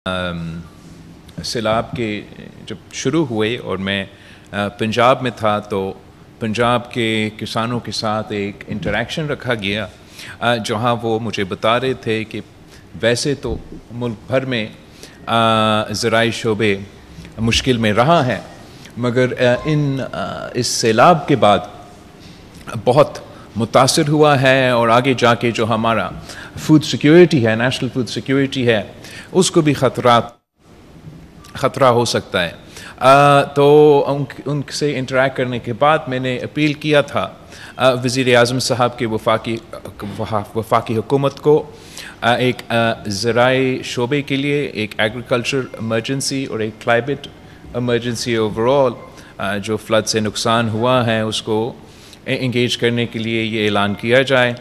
सैलाब के जब शुरू हुए और मैं पंजाब में था तो पंजाब के किसानों के साथ एक इंटरेक्शन रखा गया जहां वो मुझे बता रहे थे कि वैसे तो मुल्क भर में ज़राई शोबे मुश्किल में रहा है, मगर इस सैलाब के बाद बहुत मुतासिर हुआ है और आगे जाके जो हमारा फूड सिक्योरिटी है, नेशनल फूड सिक्योरिटी है, उसको भी ख़तरा हो सकता है। तो उनसे इंटरेक्ट करने के बाद मैंने अपील किया था वज़ीर आज़म साहब के वफाकी हुकूमत को एक ज़राई शोबे के लिए एक एग्रीकल्चर इमरजेंसी और एक क्लाइमेट इमरजेंसी ओवरऑल जो फ्लड से नुकसान हुआ है उसको इंगेज करने के लिए ये ऐलान किया जाए,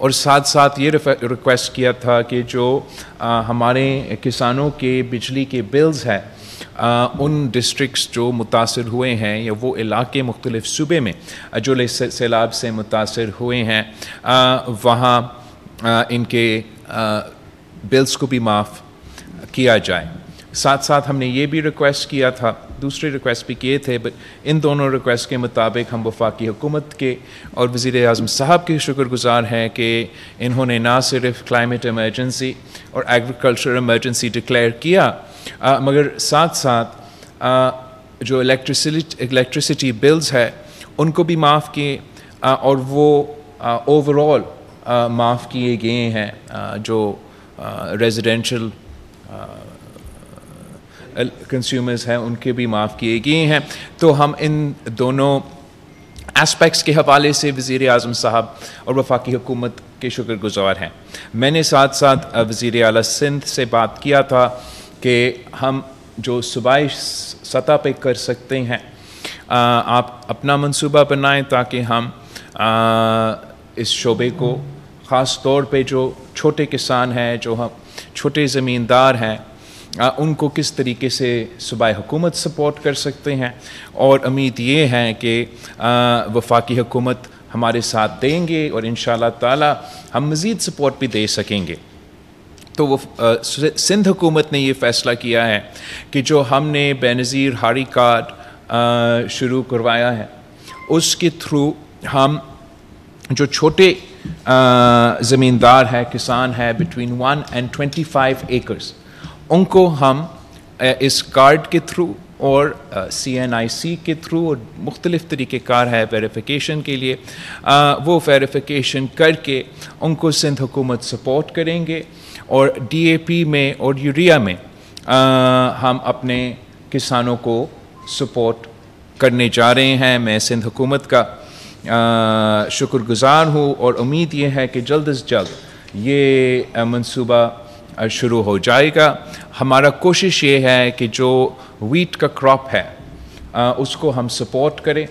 और साथ साथ ये रिक्वेस्ट किया था कि जो हमारे किसानों के बिजली के बिल्स हैं उन डिस्ट्रिक्ट्स जो मुतासिर हुए हैं या वो इलाके मुख्तलिफ सूबे में जो सैलाब से मुतासिर हुए हैं वहाँ इनके बिल्स को भी माफ़ किया जाए। साथ साथ हमने ये भी रिक्वेस्ट किया था, दूसरे रिक्वेस्ट भी किए थे, बट इन दोनों रिक्वेस्ट के मुताबिक हम वफाकी हुकूमत के और वज़ीर आज़म साहब के शुक्रगुज़ार हैं कि इन्होंने ना सिर्फ क्लाइमेट इमरजेंसी और एग्रीकल्चर इमरजेंसी डिक्लेयर किया मगर साथ साथ जो इलेक्ट्रिसिटी बिल्स है उनको भी माफ़ किए और वो ओवरऑल माफ़ किए गए हैं जो रेजिडेंशियल कंज्यूमर्स हैं उनके भी माफ़ किए गए हैं। तो हम इन दोनों एस्पेक्ट्स के हवाले से वज़ीर आज़म साहब और वफाकी हुकूमत के शुक्रगुज़ार हैं। मैंने साथ साथ वज़ीर आला सिंध से बात किया था कि हम जो सूबाई सतह पे कर सकते हैं आप अपना मंसूबा बनाएं ताकि हम इस शोबे को ख़ास तौर पे जो छोटे किसान हैं, जो हम छोटे ज़मींदार हैं, उनको किस तरीके से सूबाई हुकूमत सपोर्ट कर सकते हैं, और उम्मीद ये है कि वफाकी हुकूमत हमारे साथ देंगे और इंशाअल्लाह ताला हम मज़ीद सपोर्ट भी दे सकेंगे। तो वो सिंध हुकूमत ने ये फ़ैसला किया है कि जो हमने बेनज़ीर हारी कार्ड शुरू करवाया है उसके थ्रू हम जो छोटे ज़मींदार हैं, किसान हैं बिटवीन 1 and 25 एकर्स, उनको हम इस कार्ड के थ्रू और CNIC के थ्रू और मुख्तलिफ़ तरीक़ेकार है वेरिफिकेशन के लिए, वो वेरिफिकेशन करके उनको सिंध हुकूमत सपोर्ट करेंगे और DAP में और यूरिया में हम अपने किसानों को सपोर्ट करने जा रहे हैं। मैं सिंध हुकूमत का शुक्रगुज़ार हूँ और उम्मीद ये है कि जल्द अज़ जल्द ये मंसूबा शुरू हो जाएगा। हमारा कोशिश ये है कि जो वीट का क्रॉप है उसको हम सपोर्ट करें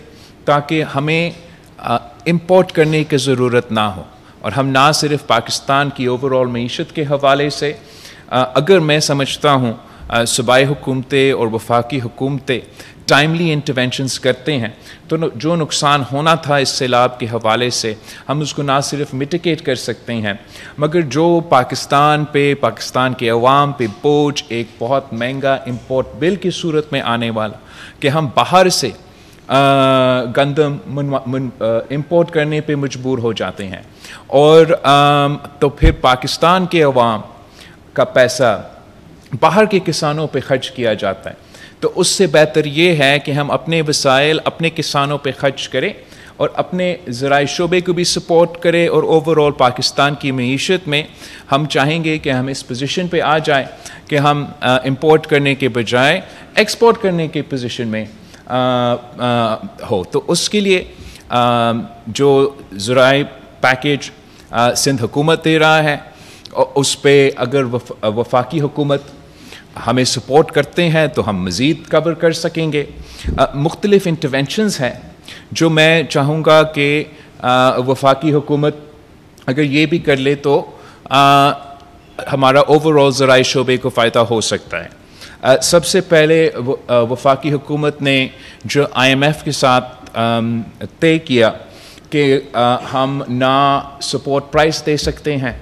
ताकि हमें इंपोर्ट करने की ज़रूरत ना हो, और हम ना सिर्फ पाकिस्तान की ओवरऑल मईशत के हवाले से अगर मैं समझता हूँ सूबाई हुकूमतें और वफाकी हुकूमतें टाइमली इंटरवेंशंस करते हैं तो जो नुकसान होना था इस सैलाब के हवाले से हम उसको ना सिर्फ मिटिगेट कर सकते हैं मगर जो पाकिस्तान के अवाम पे बोझ एक बहुत महंगा इंपोर्ट बिल की सूरत में आने वाला कि हम बाहर से गंदम इंपोर्ट करने पे मजबूर हो जाते हैं और तो फिर पाकिस्तान के अवाम का पैसा बाहर के किसानों पे खर्च किया जाता है। तो उससे बेहतर ये है कि हम अपने वसाइल अपने किसानों पे खर्च करें और अपने ज़राई शोबे को भी सपोर्ट करें, और ओवरऑल पाकिस्तान की मईशत में हम चाहेंगे कि हम इस पोजीशन पे आ जाए कि हम इंपोर्ट करने के बजाय एक्सपोर्ट करने के पोजीशन में हो। तो उसके लिए जो ज़राई पैकेज सिंध हुकूमत दे रहा है उस पर अगर वफाकी हुकूमत हमें सपोर्ट करते हैं तो हम मज़ीद कवर कर सकेंगे। मुख्तलिफ़ इंटरवेंशंस हैं जो मैं चाहूँगा कि वफाकी हुकूमत अगर ये भी कर ले तो हमारा ओवरऑल ज़राई शोबे को फ़ायदा हो सकता है। सबसे पहले वफाकी हुकूमत ने जो IMF के साथ तय किया कि हम ना सपोर्ट प्राइस दे सकते हैं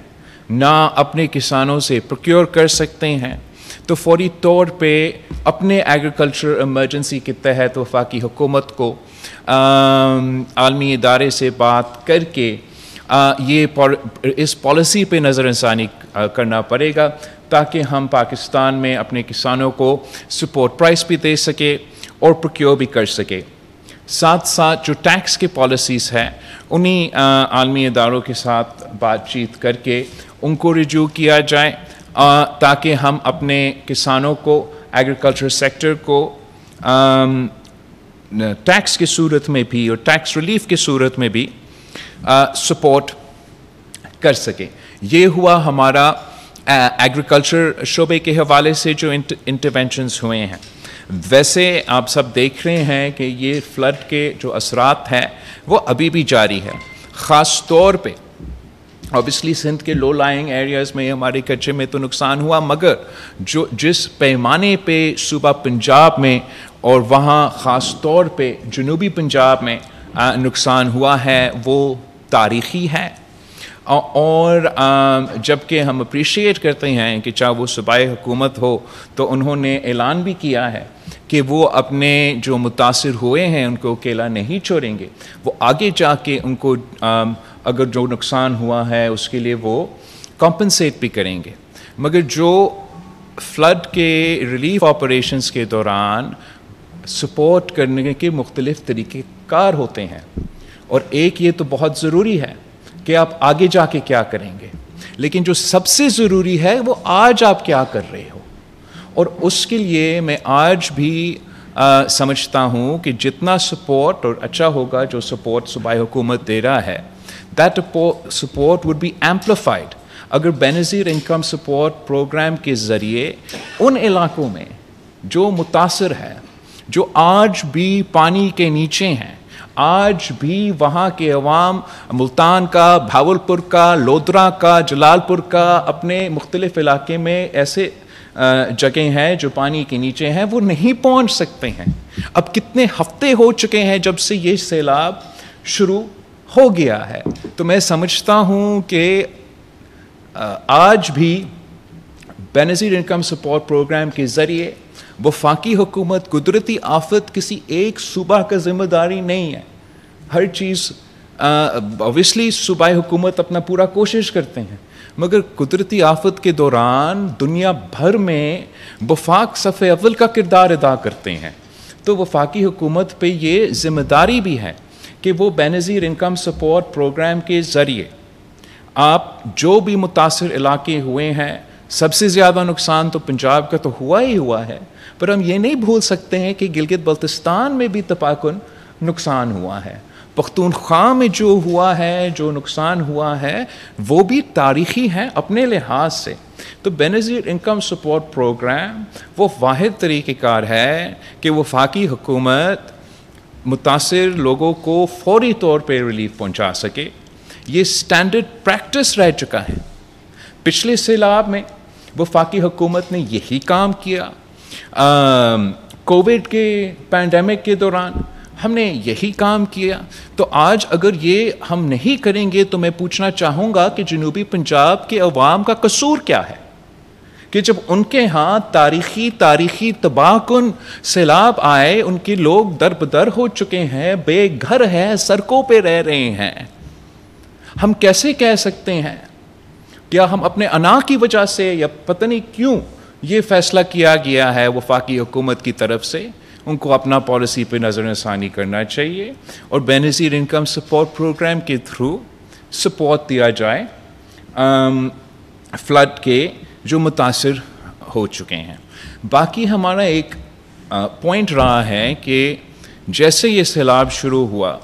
ना अपने किसानों से प्रोक्योर कर सकते हैं, तो फौरी तौर पे अपने एग्रीकल्चर इमरजेंसी के तहत वफाकी हुकूमत को आलमी इदारे से बात करके इस पॉलिसी पे नज़रसानी करना पड़ेगा, ताकि हम पाकिस्तान में अपने किसानों को सपोर्ट प्राइस भी दे सके और प्रोक्योर भी कर सके। साथ साथ जो टैक्स की पॉलिसीज़ हैं उन्हीं आलमी इदारों के साथ बातचीत करके उनको रिव्यू किया जाए, ताकि हम अपने किसानों को, एग्रीकल्चर सेक्टर को टैक्स की सूरत में भी और टैक्स रिलीफ की सूरत में भी सपोर्ट कर सके। ये हुआ हमारा एग्रीकल्चर शोबे के हवाले से जो इंटरवेंशंस हुए हैं। वैसे आप सब देख रहे हैं कि ये फ्लड के जो असरात हैं वो अभी भी जारी है। ख़ास तौर पे ऑब्वियसली सिंध के लो लाइंग एरियाज़ में, हमारे कच्चे में तो नुकसान हुआ, मगर जिस पैमाने पे सूबा पंजाब में और वहाँ ख़ास तौर पे जनूबी पंजाब में नुकसान हुआ है वो तारीख़ी है। और जबकि हम अप्रिशिएट करते हैं कि चाहे वो सूबाई हुकूमत हो, तो उन्होंने ऐलान भी किया है कि वो अपने जो मुतासिर हुए हैं उनको अकेला नहीं छोड़ेंगे, वो आगे जाके उनको अगर जो नुकसान हुआ है उसके लिए वो कॉम्पनसेट भी करेंगे। मगर जो फ्लड के रिलीफ ऑपरेशंस के दौरान सपोर्ट करने के मुख्तलिफ़ तरीक़ेकार होते हैं, और एक ये तो बहुत ज़रूरी है कि आप आगे जाके क्या करेंगे, लेकिन जो सबसे ज़रूरी है वो आज आप क्या कर रहे हो। और उसके लिए मैं आज भी समझता हूँ कि जितना सपोर्ट और अच्छा होगा जो सपोर्ट सूबाई हुकूमत दे रहा है, that support would be amplified अगर बेनज़ीर इनकम सपोर्ट प्रोग्राम के ज़रिए उन इलाकों में जो मुतासर है, जो आज भी पानी के नीचे हैं, आज भी वहाँ के अवाम मुल्तान का, भावलपुर का, लोधरा का, जलालपुर का, अपने मुख्तलिफ़ इलाके में ऐसे जगह हैं जो पानी के नीचे हैं, वो नहीं पहुँच सकते हैं। अब कितने हफ्ते हो चुके हैं जब से ये सैलाब शुरू हो गया है। तो मैं समझता हूँ कि आज भी बेनज़ीर इनकम सपोर्ट प्रोग्राम के ज़रिए वफाकी हुकूमत, कुदरती आफत किसी एक सूबा का ज़िम्मेदारी नहीं है। हर चीज़ ऑब्वियसली सूबाई हुकूमत अपना पूरा कोशिश करते हैं, मगर कुदरती आफत के दौरान दुनिया भर में वफाक सफ़े अव्वल का किरदार अदा करते हैं। तो वफाकी हुकूमत पे ये ज़िम्मेदारी भी है कि वो बेनज़ीर इनकम सपोर्ट प्रोग्राम के ज़रिए आप जो भी मुतासिर इलाके हुए हैं, सबसे ज़्यादा नुकसान तो पंजाब का तो हुआ ही हुआ है, पर हम ये नहीं भूल सकते हैं कि गिलगित बल्तिस्तान में भी तपाकुन नुकसान हुआ है। पख्तूनख्वा में जो हुआ है, जो नुकसान हुआ है, वो भी तारीख़ी है अपने लिहाज से। तो बेनज़ीर इनकम सपोर्ट प्रोग्राम वो वाहिद तरीक़ेकार है कि वफाकी हुकूमत मुतासिर लोगों को फौरी तौर पर रिलीफ पहुँचा सके। ये स्टैंडर्ड प्रैक्टिस रह चुका है। पिछले सैलाब में वफाकी हुकूमत ने यही काम किया, कोविड के पैंडेमिक के दौरान हमने यही काम किया। तो आज अगर ये हम नहीं करेंगे तो मैं पूछना चाहूँगा कि जनूबी पंजाब के अवाम का कसूर क्या है कि जब उनके यहाँ तारीख़ी तबाहकुन सैलाब आए, उनके लोग दर-बदर हो चुके हैं, बेघर हैं, सड़कों पे रह रहे हैं। हम कैसे कह सकते हैं, क्या हम अपने अना की वजह से या पता नहीं क्यों ये फ़ैसला किया गया है वफाकी हुकूमत की तरफ से, उनको अपना पॉलिसी पे नज़रसानी करना चाहिए और बेनज़ीर इनकम सपोर्ट प्रोग्राम के थ्रू सपोर्ट दिया जाए फ्लड के जो मुतासिर हो चुके हैं। बाकी हमारा एक पॉइंट रहा है कि जैसे ये सैलाब शुरू हुआ,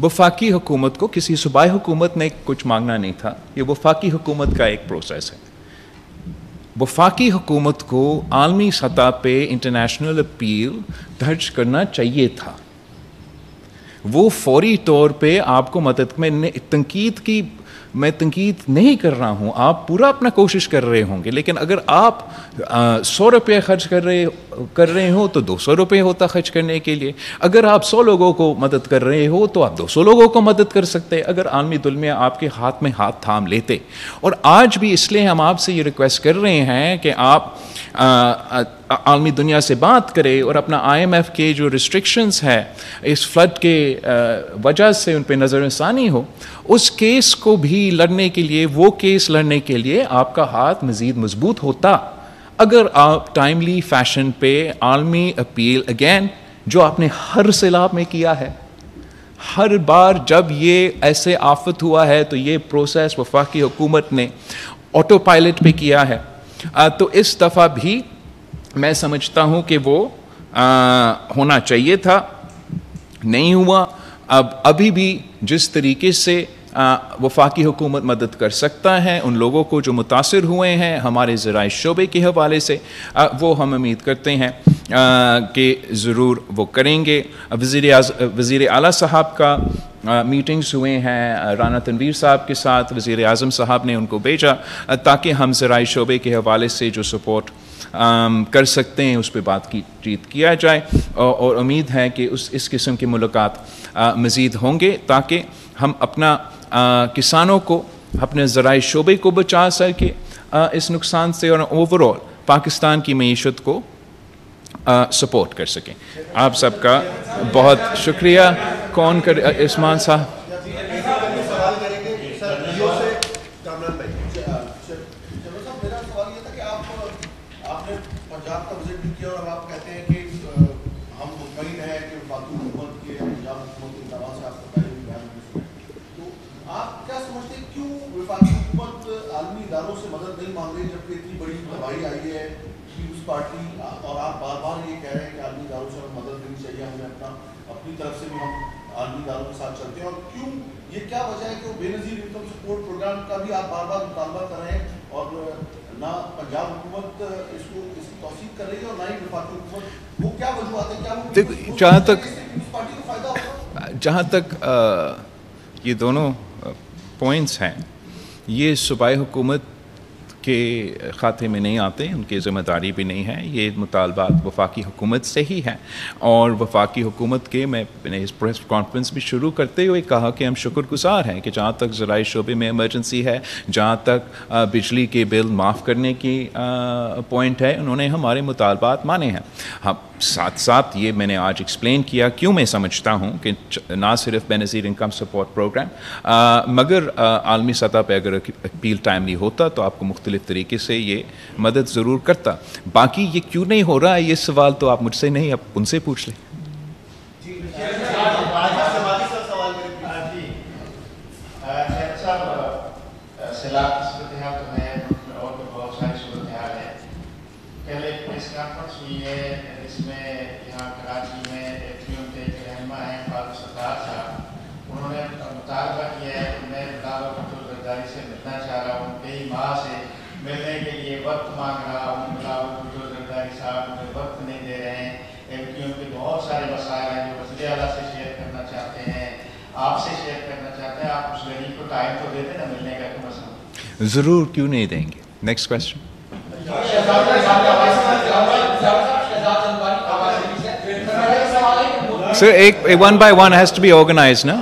वफाकी हुकूमत को, किसी सूबाई हुकूमत ने कुछ मांगना नहीं था, ये वफाकी हुकूमत का एक प्रोसेस है। वफाकी हुकूमत को आलमी सतह पे इंटरनेशनल अपील दर्ज करना चाहिए था। वो फौरी तौर पे आपको मदद में मैं तंकीद नहीं कर रहा हूँ, आप पूरा अपना कोशिश कर रहे होंगे, लेकिन अगर आप 100 रुपये खर्च कर रहे कर रहे हो तो 200 रुपये होता खर्च करने के लिए। अगर आप 100 लोगों को मदद कर रहे हो तो आप 200 लोगों को मदद कर सकते हैं। अगर आलमी दुनिया आपके हाथ में हाथ थाम लेते, और आज भी इसलिए हम आपसे ये रिक्वेस्ट कर रहे हैं कि आप आलमी दुनिया से बात करें और अपना IMF के जो रिस्ट्रिक्शंस है इस फ्लड के वजह से उन पर नज़रसानी हो, उस केस को भी लड़ने के लिए, वो केस लड़ने के लिए आपका हाथ मज़ीद मजबूत होता अगर आप टाइमली फैशन पे आलमी अपील अगेन, जो आपने हर सैलाब में किया है, हर बार जब ये ऐसे आफत हुआ है तो ये प्रोसेस वफाकी हुकूमत ने ऑटो पायलट पे किया है, तो इस दफ़ा भी मैं समझता हूँ कि वो होना चाहिए था, नहीं हुआ। अब अभी भी जिस तरीके से वफाकी हुकूमत मदद कर सकता है उन लोगों को जो मुतासिर हुए हैं हमारे ज़राए शोबे के हवाले से, वो हम उम्मीद करते हैं कि ज़रूर वो करेंगे। वज़ीर आला साहब का मीटिंग्स हुए हैं राना तनवीर साहब के साथ, वज़ीर आज़म साहब ने उनको भेजा ताकि हम ज़राए शोबे के हवाले से जो सपोर्ट कर सकते हैं उस पर बातचीत किया जाए, और उम्मीद है कि इस किस्म की मुलाकात मज़ीद होंगे ताकि हम अपना किसानों को, अपने ज़राए शोबे को बचा सके इस नुकसान से, और ओवरऑल पाकिस्तान की मईशत को सपोर्ट कर सकें। आप सबका बहुत शुक्रिया। कौन कर, इस्मान साहब? पार्टी और आप बार-बार ये कह रहे हैं कि आलमी इदारों से हमें मदद देनी चाहिए, हमें अपनी तरफ से भी हम आलमी इदारों के साथ चलते हैं, और क्यों, ये क्या वजह है कि वो बेनज़ीर इनकम सपोर्ट प्रोग्राम का भी आप बार-बार मुतालबा कर रहे हैं और ना पंजाब हुकूमत इसकी तौसीक कर रही है और ना ही वफाकी हुकूमत, वो क्या वजूहत है? क्या जहाँ तक ये दोनों पॉइंट्स हैं, ये सूबाई हुकूमत के खाते में नहीं आते, उनकी ज़िम्मेदारी भी नहीं है, ये मुतालबात वफाकी हुकूमत से ही हैं। और वफाकी हुकूमत के मैंने इस प्रेस कॉन्फ्रेंस भी शुरू करते हुए कहा कि हम शुक्रगुज़ार हैं कि जहाँ तक ज़राए शोबे में इमरजेंसी है, जहाँ तक बिजली के बिल माफ़ करने की पॉइंट है, उन्होंने हमारे मुतालबात माने हैं। हम साथ साथ ये मैंने आज एक्सप्लेन किया क्यों मैं समझता हूँ कि ना सिर्फ बेनज़ीर इनकम सपोर्ट प्रोग्राम मगर आलमी सतह पर अगर अपील टाइमली होता तो आपको मुख्तलिफ़ तरीके से ये मदद ज़रूर करता। बाकी ये क्यों नहीं हो रहा है, ये सवाल तो आप मुझसे नहीं, आप उनसे पूछ लें। मिलने के लिए वक्त मांग रहा हूँ, जो जरदारी साहब मुझे वक्त नहीं दे रहे हैं, एमपीओ के बहुत सारे मसाइल हैं जो वज़ीर आला से शेयर करना चाहते हैं, आपसे शेयर करना चाहते हैं, आप उस गरीब को टाइम तो देते ना मिलने का कम से कम। ज़रूर, क्यों नहीं देंगे। Next question. सर एक one by one has to be organised ना।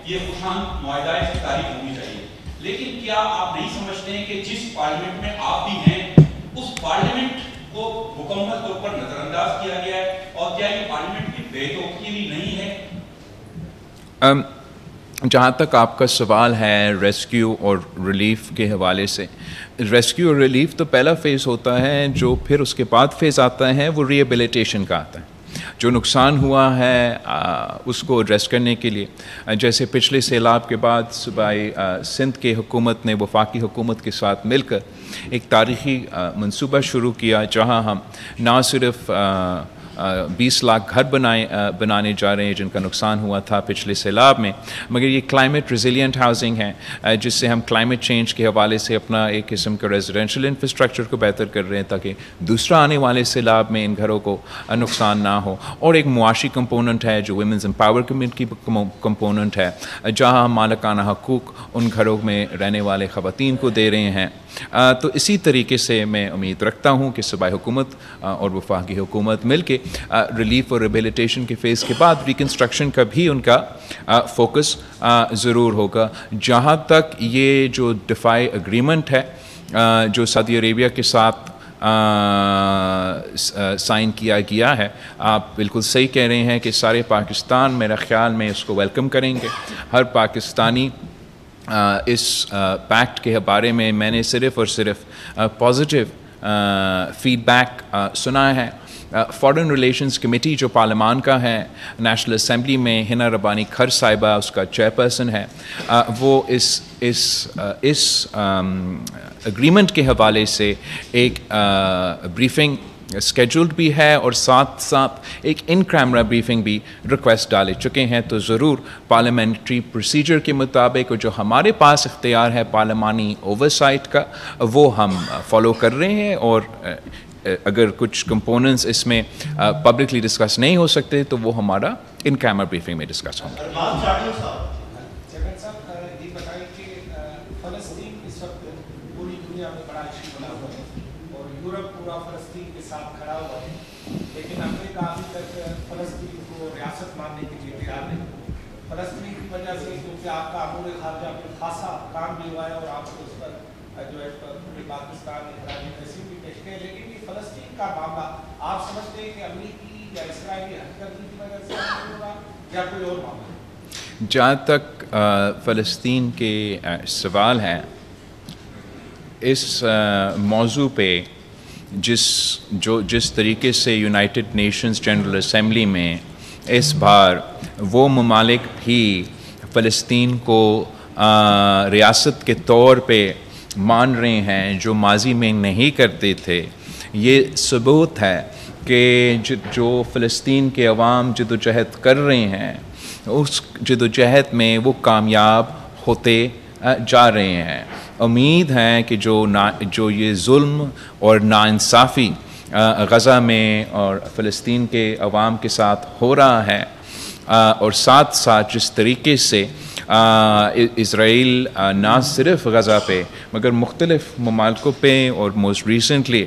ये खुशान मुआहदा है, इसकी तारीफ होनी चाहिए, लेकिन क्या आप नहीं समझते हैं कि जिस पार्लियामेंट में आप भी हैं उस पार्लियामेंट को मुकम्मल तौर पर नजरअंदाज किया गया है, और क्या ये पार्लियामेंट की बेतौकीरी नहीं है? जहाँ तक आपका सवाल है रेस्क्यू और रिलीफ के हवाले से, रेस्क्यू और रिलीफ तो पहला फ़ेज़ होता है, जो फिर उसके बाद फेज़ आता है वो रिहेबिलिटेशन का आता है। जो नुकसान हुआ है उसको एड्रेस करने के लिए, जैसे पिछले सैलाब के बाद सूबाई सिंध के हुकूमत ने वफाकी हुकूमत के साथ मिलकर एक तारीख़ी मंसूबा शुरू किया, जहां हम ना सिर्फ 20 लाख घर बनाने जा रहे हैं जिनका नुकसान हुआ था पिछले सैलाब में। मगर ये क्लाइमेट रेजिलिएंट हाउसिंग है जिससे हम क्लाइमेट चेंज के हवाले से अपना एक किस्म का रेजिडेंशियल इंफ्रास्ट्रक्चर को बेहतर कर रहे हैं ताकि दूसरा आने वाले सैलाब में इन घरों को नुकसान ना हो। और एक मुआशी कंपोनेंट है जो वुमेंस एम्पावरमेंट की कंपोनेंट है, जहाँ हम मालिकाना हकूक़ उन घरों में रहने वाले ख़वातीन को दे रहे हैं। तो इसी तरीके से मैं उम्मीद रखता हूँ कि सूबाई हुकूमत और वफाकी हुकूमत मिल के रिलीफ और रिहेबिलिटेशन के फ़ेज़ के बाद रिकन्स्ट्रक्शन का भी उनका फोकस ज़रूर होगा। जहाँ तक ये जो डिफ़ाई एग्रीमेंट है जो सऊदी अरेबिया के साथ साइन किया गया है, आप बिल्कुल सही कह रहे हैं कि सारे पाकिस्तान मेरा ख़्याल में इसको वेलकम करेंगे। हर पाकिस्तानी इस पैक्ट के बारे में मैंने सिर्फ़ और सिर्फ पॉजिटिव फ़ीडबैक सुना है। फॉरेन रिलेशंस कमेटी जो पार्लियामान का है, नेशनल असम्बली में हिना रब्बानी खर साहिबा उसका चेयरपर्सन है, वो इस एग्रीमेंट के हवाले से एक ब्रीफिंग स्केड्यूल्ड भी है और साथ साथ एक इन कैमरा ब्रीफिंग भी रिक्वेस्ट डाले चुके हैं। तो ज़रूर पार्लियामेंट्री प्रोसीजर के मुताबिक जो हमारे पास इख्तियार है पार्लियामानी ओवरसाइट का, वो हम फॉलो कर रहे हैं। और अगर कुछ कंपोनेंट्स इसमें पब्लिकली डिस्कस नहीं हो सकते तो वो हमारा इन कैमरा ब्रीफिंग में डिस्कस होंगे। फ़लस्तीन की वजह से क्योंकि आपका अमूर खारजा पे खासा काम भी हुआ है और आपको उस पर जो है पूरे पाकिस्तान ने खराबी तहसील भी पेश किया, लेकिन ये फ़लस्तीन का मामला आप समझते हैं कि अमरीकी या इसराइली हथकंडे की वजह से होगा या कोई और मामला? जहाँ तक फ़लस्तीन के सवाल हैं, इस मौजू पे जिस तरीके से यूनाइटेड नेशंस जनरल असम्बली में इस बार वो ममालिक भी फ़लस्तीन को रियासत के तौर पे मान रहे हैं जो माजी में नहीं करते थे, ये सबूत है कि जो फ़लस्तीन के अवाम जदोजहद कर रहे हैं उस जदोजहद में वो कामयाब होते जा रहे हैं। उम्मीद है कि जो ये जुल्म और नाइंसाफ़ी गज़ा में और फ़लस्तीन के अवाम के साथ हो रहा है और साथ साथ जिस तरीके से इज़राइल ना सिर्फ गज़ा पे मगर मुख्तलिफ़ ममालिकों पे और मोस्ट रिसेंटली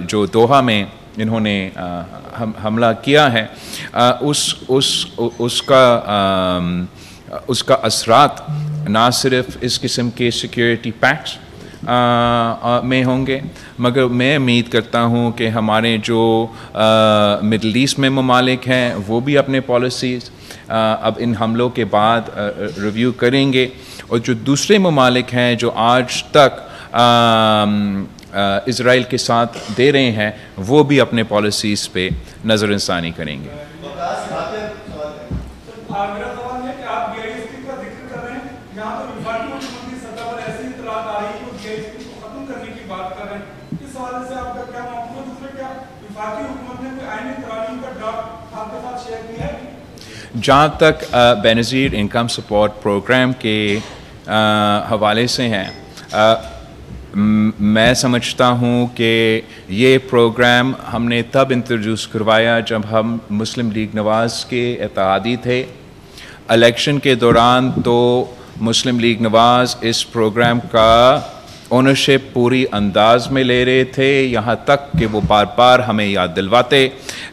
जो दोहा में इन्होंने हमला किया है, उसका असरात ना सिर्फ इस किस्म के सिक्योरिटी पैक्ट्स में होंगे, मगर मैं उम्मीद करता हूँ कि हमारे जो मिडल ईस्ट में ममालिक हैं वो भी अपने पॉलिसीज़ अब इन हमलों के बाद रिव्यू करेंगे, और जो दूसरे ममालिक हैं जो आज तक इज़राइल के साथ दे रहे हैं वो भी अपने पॉलिसीज़ पे नज़रसानी करेंगे। जहाँ तक बेनज़ीर इनकम सपोर्ट प्रोग्राम के हवाले से हैं, मैं समझता हूँ कि ये प्रोग्राम हमने तब इंट्रोड्यूस करवाया जब हम मुस्लिम लीग नवाज़ के इत्तेहादी थे। इलेक्शन के दौरान तो मुस्लिम लीग नवाज़ इस प्रोग्राम का ओनरशिप पूरी अंदाज में ले रहे थे, यहाँ तक कि वो बार बार हमें याद दिलवाते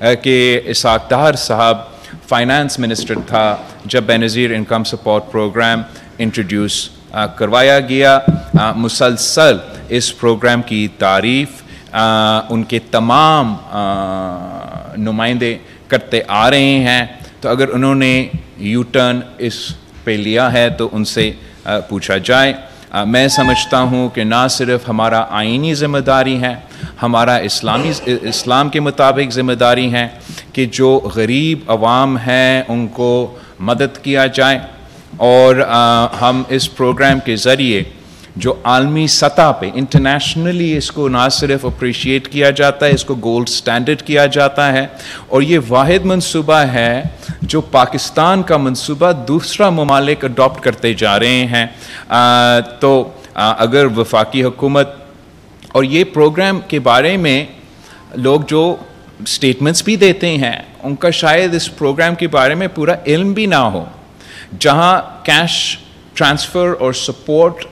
कि इसाक डार साहब फाइनेंस मिनिस्टर था जब Benazir income support programme introduce करवाया गया। मुसलसल इस प्रोग्राम की तारीफ़ उनके तमाम नुमाइंदे करते आ रहे हैं। तो अगर उन्होंने यू टर्न इस पे लिया है तो उनसे पूछा जाए। मैं समझता हूँ कि ना सिर्फ हमारा आईनी ज़िम्मेदारी है, हमारा इस्लाम के मुताबिक ज़िम्मेदारी है कि जो गरीब अवाम हैं उनको मदद किया जाए, और हम इस प्रोग्राम के ज़रिए जो आलमी सतह पे इंटरनेशनली इसको ना सिर्फ अप्रिशिएट किया जाता है, इसको गोल्ड स्टैंडर्ड किया जाता है, और ये वाहिद मंसूबा है जो पाकिस्तान का मंसूबा दूसरा ममालिक अडॉप्ट करते जा रहे हैं। अगर वफाकी हुकूमत और ये प्रोग्राम के बारे में लोग जो स्टेटमेंट्स भी देते हैं, उनका शायद इस प्रोग्राम के बारे में पूरा इल्म भी ना हो, जहां कैश ट्रांसफ़र और सपोर्ट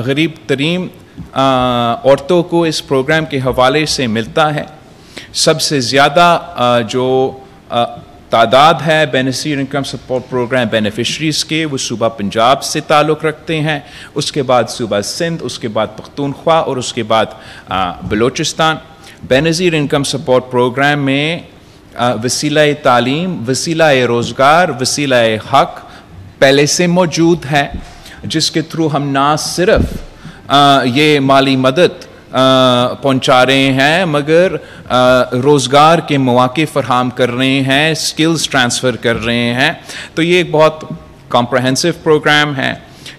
गरीब तरीन औरतों को इस प्रोग्राम के हवाले से मिलता है। सबसे ज़्यादा जो तादाद है beneficiary income support programme beneficiaries के, वो सूबा पंजाब से ताल्लुक़ रखते हैं, उसके बाद सूबा सिंध, उसके बाद पख्तूनख्वा और उसके बाद Balochistan. Benazir income support programme में वसीला तालीम, वसीला रोज़गार, वसीला हक़ पहले से मौजूद है, जिसके थ्रू हम ना सिर्फ ये माली मदद पहुंचा रहे हैं, मगर रोज़गार के मौके फराहम कर रहे हैं, स्किल्स ट्रांसफ़र कर रहे हैं। तो ये एक बहुत कॉम्प्रहेंसिव प्रोग्राम है।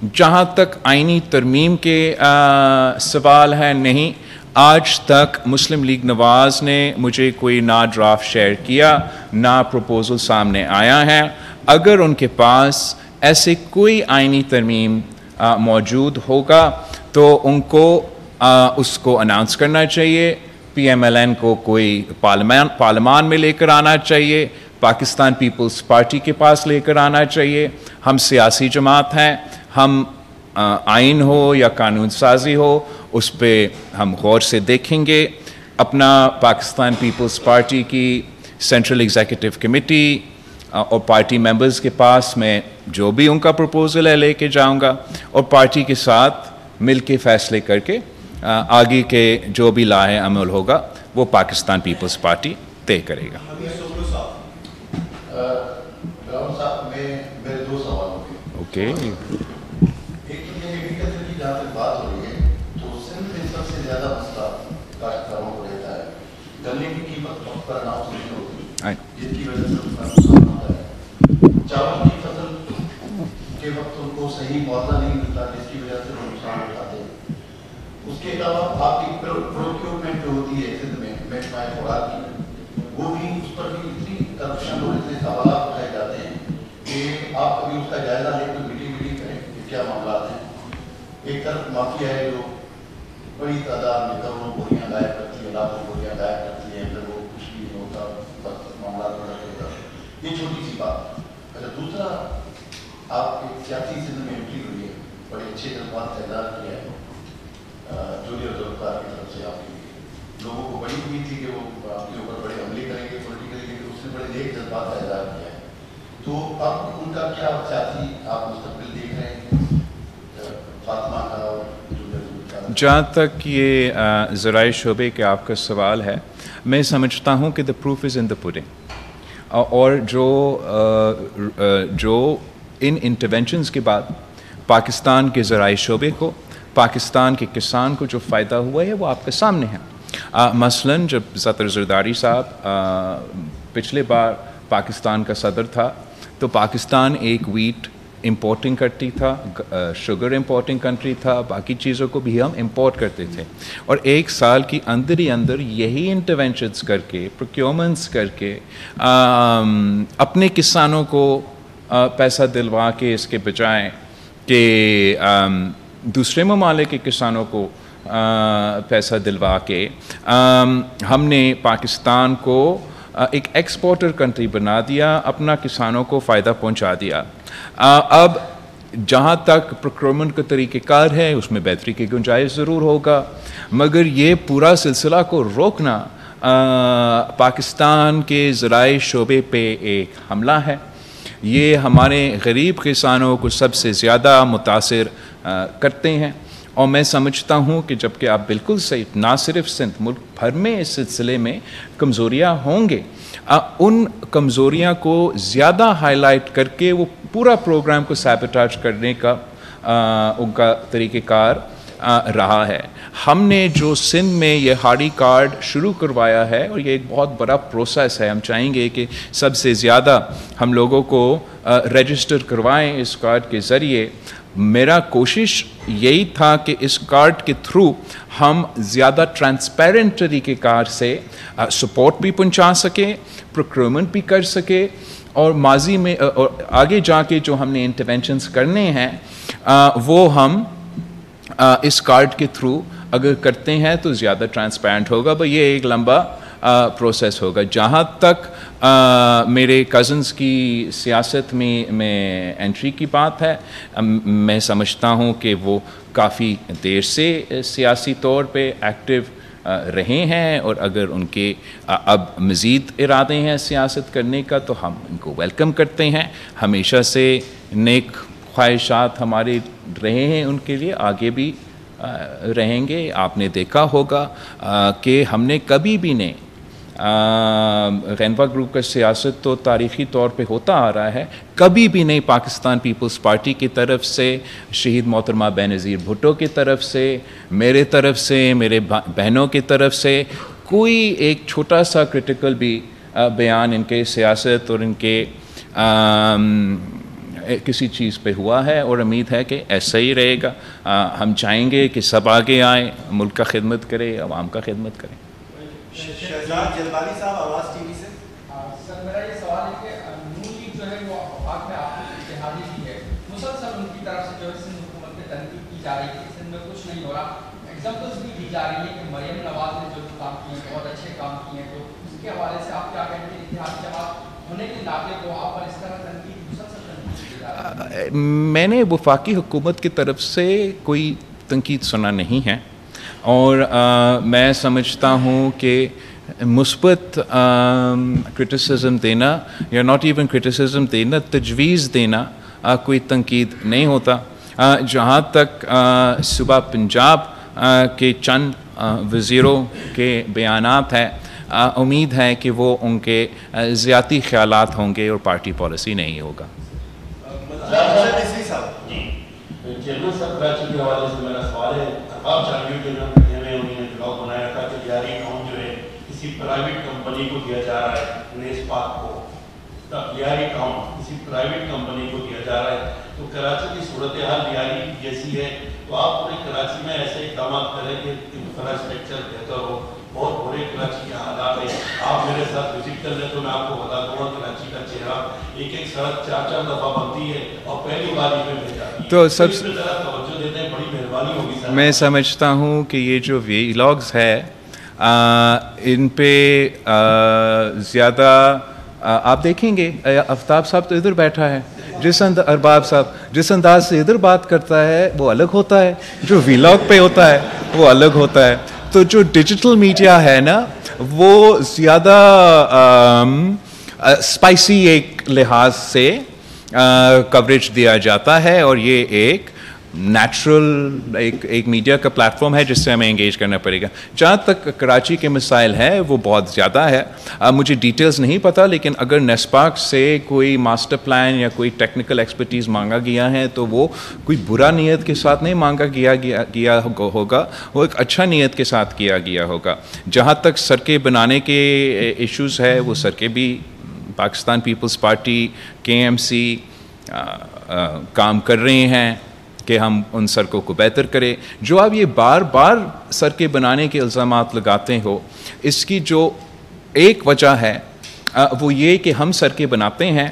जहाँ तक आइनी तरमीम के सवाल है, नहीं, आज तक मुस्लिम लीग नवाज़ ने मुझे कोई ना ड्राफ्ट शेयर किया, ना प्रपोज़ल सामने आया है। अगर उनके पास ऐसे कोई आइनी तरमीम मौजूद होगा तो उनको उसको अनाउंस करना चाहिए, PMLN को कोई पार्लियामान में लेकर आना चाहिए, पाकिस्तान पीपल्स पार्टी के पास लेकर आना चाहिए। हम सियासी जमात हैं, हम आइन हो या कानून साजी हो, उस पर हम गौर से देखेंगे। अपना पाकिस्तान पीपल्स पार्टी की सेंट्रल एग्जीक्यूटिव कमेटी और पार्टी मेंबर्स के पास मैं जो भी उनका प्रपोज़ल है लेके जाऊंगा, और पार्टी के साथ मिल के फैसले करके आगे के जो भी लाहे अमल होगा वो पाकिस्तान पीपल्स पार्टी तय करेगा। मेरे दो सवाल होंगे। ओके, एक तो ये एग्रीकल्चर की जहाँ तक बात हो रही है, तो सिंध में सबसे ज़्यादा मसला काश्तकारों को रहता है, गन्ने की कीमत पर अनाउंस नहीं होती, जिसकी वजह से उसका नुकसान होता है। चावल की फसल के वक्त उनको सही मुआवजा नहीं मिलता, जिसकी वजह से वो नुकसान उठाते हैं। उसके अलावा आपकी प्रोक्योरमेंट जो होती है सिंध में खुराक की, वो भी उस पर भी इतनी करप्शन और इतने सवाल उठाए जाते हैं कि आप कभी उसका जायजा लेकर मीटिंग करें कि क्या मामला हैं। एक तरफ माफिया है जो बड़ी तादाद में करोड़ों बोरियां गायब करती है, लाखों बोरियां गायब करती है, फिर वो कुछ भी नहीं होता, बस मामला बड़ा होता है। ये छोटी सी बात। अच्छा, दूसरा, आप एक सियासी सिंध में एंट्री हुई है, बड़े अच्छे जज्बात का इजहार किया है जूनियर जज्बात की तरफ से। आपकी लोगों को बड़ी उम्मीद थी कि वो आपके ऊपर बड़े हमले करेंगे पॉलिटिकली, लेकिन उसने बड़े नेक जज्बात का इजहार किया है। तो अब उनका क्या सियासी आप मुस्तकबिल देख रहे हैं, फातिमा का और जूनियर जज्बात? जहाँ तक ये ज़राए शोबे के आपका सवाल है, मैं समझता हूँ कि the proof is in the pudding. और जो इन इंटरवेंशंस के बाद पाकिस्तान के ज़राए शोबे को, पाकिस्तान के किसान को जो फ़ायदा हुआ है वो आपके सामने है। मसलन जब ज़फ़र ज़रदारी साहब पिछले बार पाकिस्तान का सदर था, तो पाकिस्तान एक वीट इंपोर्टिंग कंट्री था, शुगर इंपोर्टिंग कंट्री था, बाकी चीज़ों को भी हम इंपोर्ट करते थे। और एक साल की अंदर ही अंदर यही इंटरवेंशंस करके, प्रोक्योरमेंट्स करके अपने किसानों को पैसा दिलवा के, इसके बजाय कि दूसरे ममालिक के किसानों को पैसा दिलवा के, हमने पाकिस्तान को एक एक्सपोर्टर कंट्री बना दिया, अपना किसानों को फ़ायदा पहुंचा दिया। अब जहाँ तक प्रोक्योरमेंट का तरीक़ेकार है, उसमें बेहतरी की गुंजाइश ज़रूर होगा, मगर ये पूरा सिलसिला को रोकना पाकिस्तान के ज़राए शोबे पे एक हमला है। ये हमारे गरीब किसानों को सबसे ज़्यादा मुतासिर करते हैं। और मैं समझता हूँ कि जबकि आप बिल्कुल सही, ना सिर्फ सिंध, मुल्क भर में इस सिलसिले में कमज़ोरियाँ होंगे, उन कमज़ोरियाँ को ज़्यादा हाईलाइट करके वो पूरा प्रोग्राम को सैबोटेज करने का उनका तरीक़ेकार रहा है। हमने जो सिंध में ये हाड़ी कार्ड शुरू करवाया है, और ये एक बहुत बड़ा प्रोसेस है, हम चाहेंगे कि सबसे ज़्यादा हम लोगों को रजिस्टर करवाएं इस कार्ड के ज़रिए। मेरा कोशिश यही था कि इस कार्ड के थ्रू हम ज़्यादा ट्रांसपेरेंट तरीक़ेकार से सपोर्ट भी पहुंचा सके, प्रोक्योरमेंट भी कर सके, और माजी में और आगे जाके जो हमने इंटरवेंशंस करने हैं वो हम इस कार्ड के थ्रू अगर करते हैं तो ज़्यादा ट्रांसपेरेंट होगा। पर ये एक लंबा प्रोसेस होगा। जहाँ तक मेरे कज़न्स की सियासत में एंट्री की बात है, मैं समझता हूँ कि वो काफ़ी देर से सियासी तौर पे एक्टिव रहे हैं, और अगर उनके अब मज़ीद इरादे हैं सियासत करने का तो हम इनको वेलकम करते हैं। हमेशा से नेक ख्वाहिशात हमारे रहे हैं उनके लिए, आगे भी रहेंगे। आपने देखा होगा कि हमने कभी भी नहीं गैनवा ग्रुप का सियासत तो तारीख़ी तौर पे होता आ रहा है, कभी भी नहीं पाकिस्तान पीपल्स पार्टी की तरफ से, शहीद मोहतरमा बेनज़ीर भुट्टो की तरफ से, मेरे तरफ से, मेरे बहनों की तरफ से कोई एक छोटा सा क्रिटिकल भी बयान इनके सियासत और इनके किसी चीज़ पे हुआ है, और उम्मीद है कि ऐसा ही रहेगा। हम चाहेंगे कि सब आगे आएँ, मुल्क का खिदमत करें, आवाम का खिदमत करें। शहजाद जलवाली साहब, आवाज़ टीवी से। सर, मेरा ये सवाल है कि नून लीग जो है वो वफाक में आपने इत्तेहादी की है, मुसलसल उनकी तरफ से जो है सिंध हुकूमत पे तनकीद की जा रही है कि सिंध में कुछ नहीं हो रहा। एग्जाम्पल्स भी दी जा रही है कि मरियम नवाज ने जो काम किए हैं बहुत अच्छे काम किए हैं, तो उसके हवाले से आप क्या कहेंगे? इत्तेहादी जमात होने के नाते को आप पर इस तरह तनकीद मुसलसल तनकीद की जा रही है। मैंने वफाकी हुकूमत की तरफ से कोई तनकीद सुना नहीं है, और मैं समझता हूँ कि मुस्बत क्रिटिसिज्म देना या नॉट इवन क्रिटिसिज्म देना, तजवीज़ देना कोई तनकीद नहीं होता। जहाँ तक सूबा पंजाब के चंद वज़ीरों के बयानात हैं, उम्मीद है कि वो उनके ज़्याती ख़यालात होंगे और पार्टी पॉलिसी नहीं होगा। चेयरमैन साहब, कराची के हवाले से मेरा सवाल है, आप चाहिए कि उन्होंने ब्लॉग बनाया था कि लियारी टाउन जो है किसी प्राइवेट कंपनी को दिया जा रहा है, नेस पार्क को लियारी टाउन किसी प्राइवेट कंपनी को दिया जा रहा है, तो कराची की सूरत हाल लियारी जैसी है, तो आप पूरे कराची में ऐसे इकदाम करें कि इंफ्रास्ट्रक्चर बेहतर हो। बहुत बुरे कराची के हालात है, आप मेरे साथ विजिट कर ले तो मैं आपको बता दूँगा कराची का चेहरा, एक एक सड़क 4-4 दफ़ा बनती है और पहली बार ही में भेज जाती है। तो सब तवज्जो देते हैं, बड़ी मेहरबानी होगी सर। मैं समझता हूँ कि ये जो व्लॉग्स है इन पे ज़्यादा आप देखेंगे, आफ्ताब साहब तो इधर बैठा है, अरबाब साहब जिस अंदाज से इधर बात करता है वो अलग होता है, जो व्लॉग पे होता है वो अलग होता है। तो जो डिजिटल मीडिया है ना, वो ज़्यादा स्पाइसी एक लिहाज से कवरेज दिया जाता है, और ये एक नेचुरल एक मीडिया का प्लेटफॉर्म है जिससे हमें एंगेज करना पड़ेगा। जहाँ तक कराची के मसाइल है वो बहुत ज़्यादा है, मुझे डिटेल्स नहीं पता, लेकिन अगर नेस्पाक से कोई मास्टर प्लान या कोई टेक्निकल एक्सपर्टीज़ मांगा गया है तो वो कोई बुरा नीयत के साथ नहीं मांगा गया होगा, वो एक अच्छा नीयत के साथ किया गया होगा। जहाँ तक सड़कें बनाने के इश्यूज़ है, वो सड़कें भी पाकिस्तान पीपल्स पार्टी KMC काम कर रहे हैं कि हम उन सड़कों को बेहतर करें। जो आप ये बार बार सड़कें बनाने के इल्ज़ामात लगाते हो, इसकी जो एक वजह है वो ये कि हम सड़कें बनाते हैं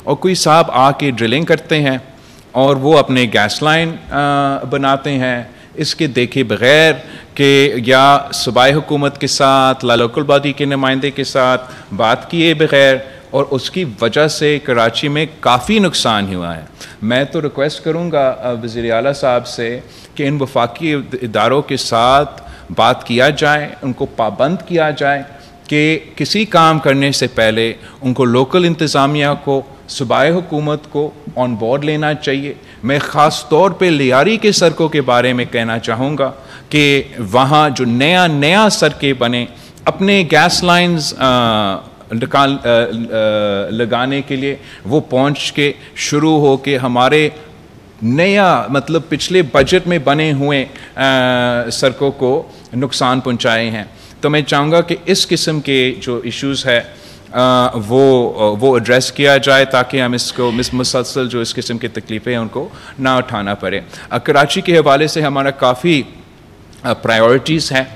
और कोई साहब आके ड्रिलिंग करते हैं और वो अपने गैस लाइन बनाते हैं, इसके देखे बग़ैर कि या सूबाई हुकूमत के साथ, लोकल बॉडी के नुमाइंदे के साथ बात किए बग़ैर, और उसकी वजह से कराची में काफ़ी नुकसान हुआ है। मैं तो रिक्वेस्ट करूँगा वज़ीर आला साहब से कि इन वफाकी इदारों के साथ बात किया जाए, उनको पाबंद किया जाए कि किसी काम करने से पहले उनको लोकल इंतज़ामिया को, सूबाई हुकूमत को ऑन बोर्ड लेना चाहिए। मैं ख़ास तौर पे लियारी के सड़कों के बारे में कहना चाहूँगा कि वहाँ जो नया सड़कें बने, अपने गैस लाइन्स लगाने के लिए वो पहुंच के शुरू हो के हमारे नया मतलब पिछले बजट में बने हुए सड़कों को नुकसान पहुंचाए हैं। तो मैं चाहूँगा कि इस किस्म के जो इश्यूज़ है वो एड्रेस किया जाए ताकि हम इसको मुसलसल जो इस किस्म की तकलीफ़ें हैं उनको ना उठाना पड़े। कराची के हवाले से हमारा काफ़ी प्रायोरिटीज़ हैं।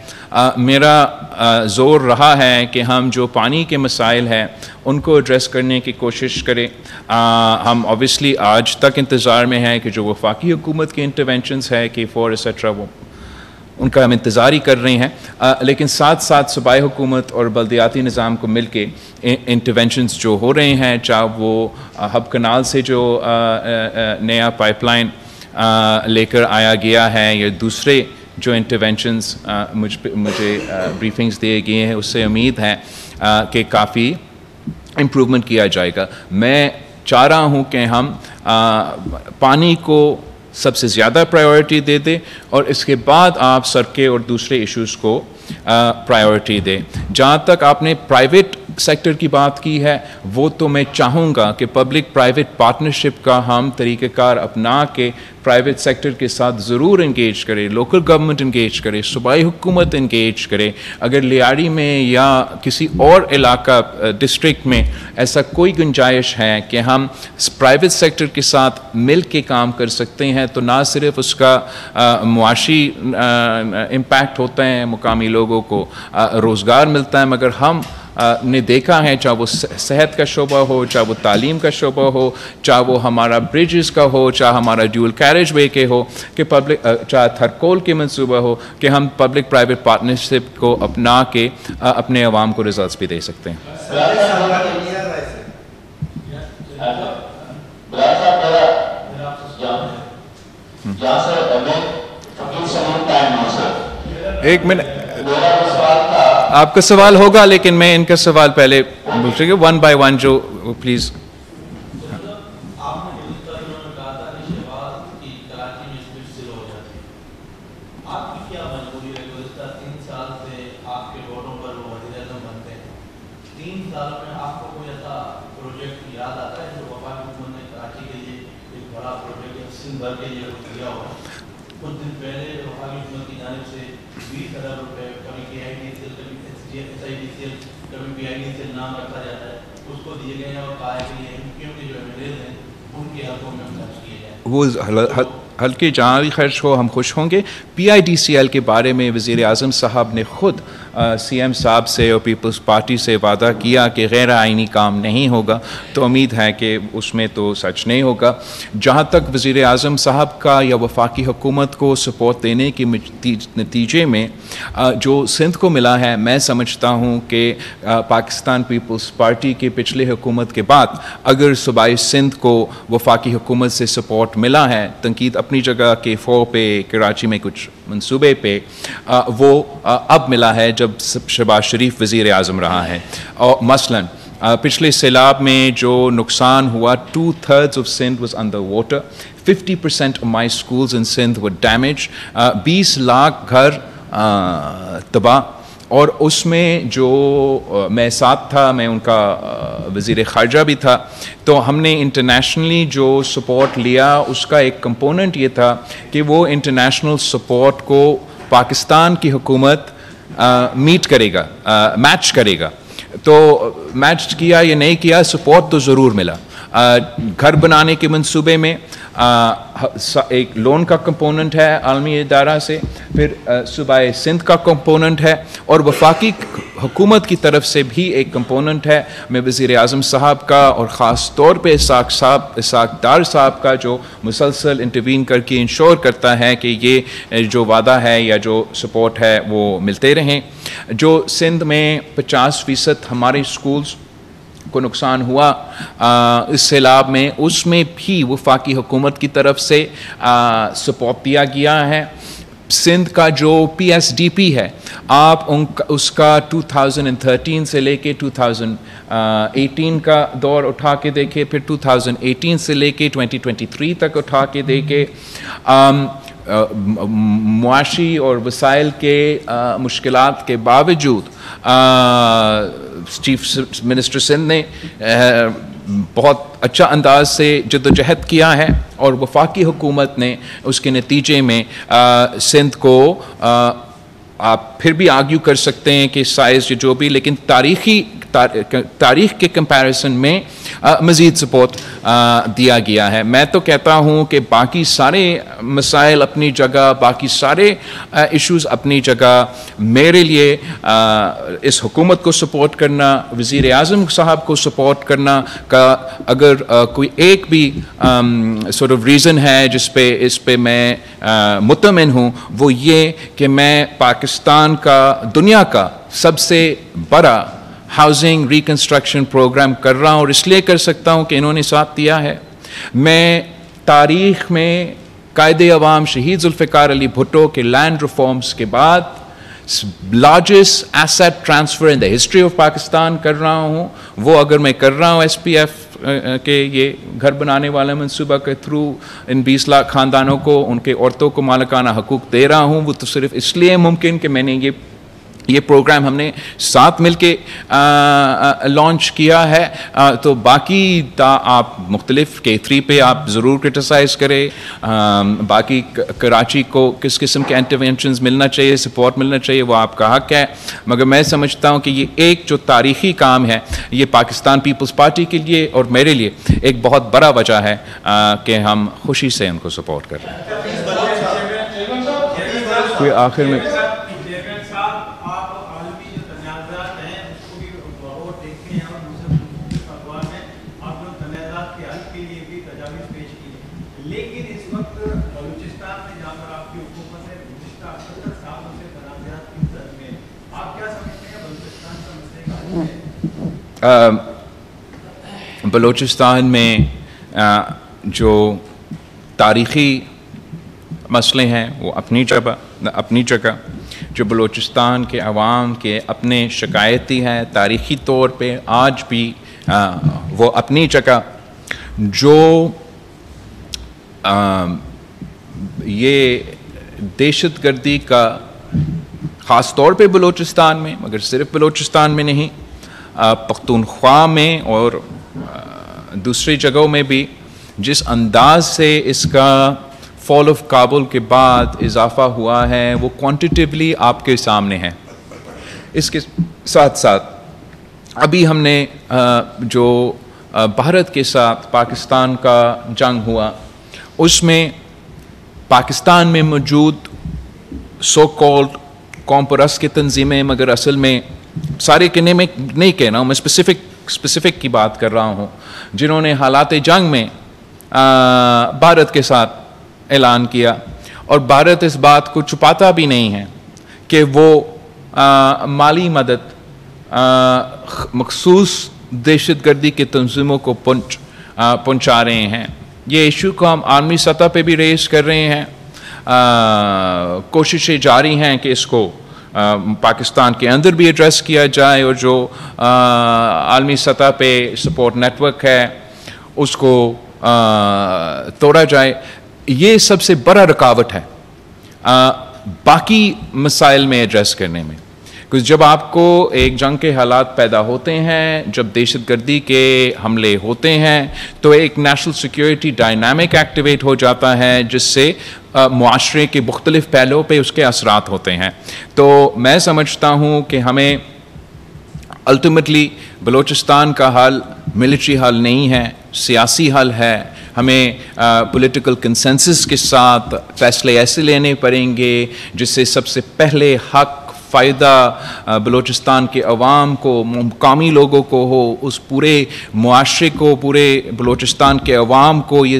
मेरा ज़ोर रहा है कि हम जो पानी के मसाइल हैं उनको एड्रेस करने की कोशिश करें। हम ऑब्वियसली आज तक इंतज़ार में हैं कि जो वफाकी हुकूमत के इंटरवेंशंस है कि फॉर एसेट्रा वो उनका हम इंतज़ार ही कर रहे हैं, लेकिन साथ साथ सूबाई हुकूमत और बल्दियाती निज़ाम को मिल के इंटरवेंशंस जो हो रहे हैं, चाहे वो हब कनाल से जो नया पाइपलाइन लेकर आया गया है या दूसरे जो इंटरवेंशंस मुझे ब्रीफिंग्स दिए गए हैं, उससे उम्मीद है कि काफ़ी इम्प्रूवमेंट किया जाएगा। मैं चाह रहा हूँ कि हम पानी को सबसे ज़्यादा प्रायोरिटी दे दें और इसके बाद आप सड़कें और दूसरे इश्यूज़ को प्रायोरिटी दें। जहाँ तक आपने प्राइवेट सेक्टर की बात की है, वो तो मैं चाहूँगा कि पब्लिक प्राइवेट पार्टनरशिप का हम तरीक़ेकार अपना के प्राइवेट सेक्टर के साथ ज़रूर इंगेज करें, लोकल गवर्नमेंट इंगेज करे, सूबाई हुकूमत इंगेज करे। अगर लियाड़ी में या किसी और इलाका डिस्ट्रिक्ट में ऐसा कोई गुंजाइश है कि हम प्राइवेट सेक्टर के साथ मिल के काम कर सकते हैं, तो ना सिर्फ उसका मुआशी इम्पैक्ट होता है, मुकामी लोगों को रोज़गार मिलता है, मगर हम ने देखा है, चाहे वो सेहत का शोबा हो, चाहे वो तालीम का शोबा हो, चाहे वो हमारा ब्रिजेस का हो, चाहे हमारा ड्यूल कैरेज वे के हो, कि पब्लिक चाहे थरकोल के मंसूबा हो, कि हम पब्लिक प्राइवेट पार्टनरशिप को अपना के अपने अवाम को रिजल्ट्स भी दे सकते हैं। एक मिनट, आपका सवाल होगा, लेकिन मैं इनका सवाल पहले पूछेंगे वन बाय वन, जो प्लीज़। वो हल्के जहाँ खर्च हो हम खुश होंगे। PIDCL के बारे में वज़ीर आज़म साहब ने ख़ुद CM साहब से और पीपल्स पार्टी से वादा किया कि गैर आइनी काम नहीं होगा, तो उम्मीद है कि उसमें तो सच नहीं होगा। जहाँ तक वज़ीर आज़म साहब का या वफाकी हुकूमत को सपोर्ट देने के नतीजे में जो सिंध को मिला है, मैं समझता हूँ कि पाकिस्तान पीपल्स पार्टी के पिछले हुकूमत के बाद अगर सूबाई सिंध को वफाकी हुकूमत से सपोर्ट मिला है, तनकीद अपनी जगह K4 पे, कराची में कुछ मंसूबे पे, वो अब मिला है जब शहबाज शरीफ वज़ीर आज़म रहा है। और मसलन पिछले सैलाब में जो नुकसान हुआ, 2/3 of Sindh was under water, 50% of my schools in Sindh were damaged, 20 lakh घर तबाह। और उसमें जो मैं साथ था, मैं उनका वज़ीर ख़ारजा भी था, तो हमने इंटरनेशनली जो सपोर्ट लिया उसका एक कंपोनेंट ये था कि वो इंटरनेशनल सपोर्ट को पाकिस्तान की हुकूमत मीट करेगा, मैच करेगा। तो मैच किया या नहीं किया, सपोर्ट तो ज़रूर मिला। घर बनाने के मंसूबे में एक लोन का कंपोनेंट है आलमी इदारा से, फिर सूबाए सिंध का कंपोनेंट है, और वफाकी हुकूमत की तरफ से भी एक कंपोनेंट है। मैं वज़ीर आज़म साहब का और ख़ास तौर पे इसाक डार साहब का जो मुसलसल इंटरवीन करके इंश्योर करता है कि ये जो वादा है या जो सपोर्ट है वो मिलते रहें। जो सिंध में 50% हमारे स्कूल्स को नुकसान हुआ इस सैलाब में, उसमें भी वफाकी हुकूमत की तरफ से सपोर्ट दिया गया है। सिंध का जो PSDP है, आप उसका 2013 से लेके 2018 का दौर उठा के देखें, फिर 2018 से लेके 2023 तक उठा के देखें, मुआशी और वसाइल के मुश्किलात के बावजूद चीफ मिनिस्टर सिंध ने बहुत अच्छा अंदाज से जद्दोजहद किया है, और वफाकी हुकूमत ने उसके नतीजे में सिंध को आप फिर भी आर्ग्यू कर सकते हैं कि साइज़ जो भी, लेकिन तारीख के कंपैरिजन में मज़ीद सपोर्ट दिया गया है। मैं तो कहता हूँ कि बाकी सारे मसाइल अपनी जगह, बाकी सारे इश्यूज़ अपनी जगह, मेरे लिए इस हुकूमत को सपोर्ट करना, वज़ीर आज़म साहब को सपोर्ट करना का अगर कोई एक भी सॉर्ट ऑफ रीज़न है इस पे मैं मुतमिन हूँ, वो ये कि मैं पाकिस्तान का दुनिया का सबसे बड़ा हाउसिंग रिकन्स्ट्रक्शन प्रोग्राम कर रहा हूँ और इसलिए कर सकता हूँ कि इन्होंने साथ दिया है। मैं तारीख़ में कायदे अवाम शहीद ज़ुल्फ़िकार अली भुट्टो के लैंड रिफॉर्म्स के बाद largest asset transfer in the history of Pakistan कर रहा हूँ। वो अगर मैं कर रहा हूँ SPF के ये घर बनाने वाला मंसूबा के थ्रू इन 20 लाख ख़ानदानों को, उनके औरतों को मालिकाना हकूक़ दे रहा हूँ, वो तो सिर्फ़ इसलिए मुमकिन कि मैंने ये प्रोग्राम हमने साथ मिलके लॉन्च किया है। तो बाकी आप मुख्तलिफ K3 पे आप ज़रूर क्रिटिसाइज़ करें, बाकी कराची को किस किस्म के इंटरवेंशंस मिलना चाहिए, सपोर्ट मिलना चाहिए, वो आपका हक है, मगर मैं समझता हूँ कि ये एक जो तारीख़ी काम है, ये पाकिस्तान पीपल्स पार्टी के लिए और मेरे लिए एक बहुत बड़ा वजह है कि हम खुशी से उनको सपोर्ट कर रहे हैं। कोई आखिर में बलूचिस्तान में जो तारीख़ी मसले हैं वो अपनी जगह जो बलूचिस्तान के अवाम के अपने शिकायती हैं तारीख़ी तौर पे आज भी वो अपनी जगह। जो ये दहशतगर्दी का ख़ास तौर पे बलूचिस्तान में, मगर सिर्फ बलूचिस्तान में नहीं, पख्तूनख्वा में और दूसरी जगहों में भी जिस अंदाज से इसका फॉल ऑफ काबुल के बाद इजाफा हुआ है वो क्वांटिटिवली आपके सामने है। इसके साथ साथ अभी हमने जो भारत के साथ पाकिस्तान का जंग हुआ उसमें पाकिस्तान में मौजूद सो कॉल्ड कौम परस्त की तंजीमें, मगर असल में सारे कहने में नहीं कह रहा हूँ, मैं स्पेसिफिक की बात कर रहा हूँ, जिन्होंने हालात जंग में भारत के साथ ऐलान किया और भारत इस बात को छुपाता भी नहीं है कि वो माली मदद मखसूस दहशतगर्दी के तंजीमों को पहुँचा रहे हैं। ये इशू को हम आलमी सतह पे भी रेस कर रहे हैं, कोशिशें जारी हैं कि इसको पाकिस्तान के अंदर भी एड्रेस किया जाए और जो आलमी सतह पे सपोर्ट नेटवर्क है उसको तोड़ा जाए। ये सबसे बड़ा रुकावट है बाकी मसाइल में एड्रेस करने में, क्योंकि जब आपको एक जंग के हालात पैदा होते हैं, जब दहशतगर्दी के हमले होते हैं, तो एक नेशनल सिक्योरिटी डायनामिक एक्टिवेट हो जाता है जिससे मुआशरे के मुख्तलिफ पहलुओं पे उसके असरात होते हैं। तो मैं समझता हूँ कि हमें अल्टीमेटली बलूचिस्तान का हल मिलिट्री हल नहीं है, सियासी हल है। हमें पॉलिटिकल कंसेंसस के साथ फैसले ऐसे लेने पड़ेंगे जिससे सबसे पहले हक फ़ायदा बलूचिस्तान के अवाम को, मुकामी लोगों को हो, उस पूरे मुआशरे को, पूरे बलूचिस्तान के अवाम को ये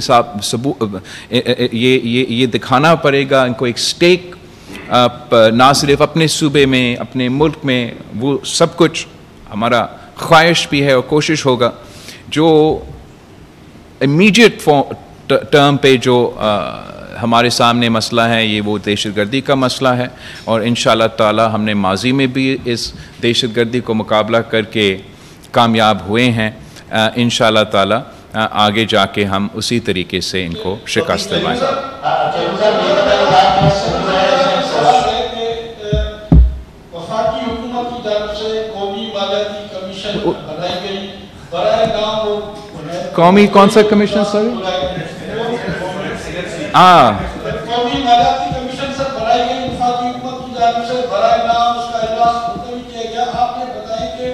दिखाना पड़ेगा, इनको एक स्टेक ना सिर्फ अपने सूबे में, अपने मुल्क में, वो सब कुछ हमारा ख्वाहिश भी है और कोशिश होगा। जो इमीडिएट टर्म पे जो हमारे सामने मसला है ये वो दहशतगर्दी का मसला है और इंशाअल्लाह ताला हमने माजी में भी इस दहशतगर्दी को मुकाबला करके कामयाब हुए हैं। इंशाअल्लाह ताला आगे जाके हम उसी तरीके से इनको शिकस्त दिलाएंगे। कौमी कौन सा कमीशन सर? कौमी मालियाती कमीशन से बनाई गई वफाकी हुकूमत की जानिब से बराए नाम उसका इजलास मुलतवी किया गया। आपने बताया कि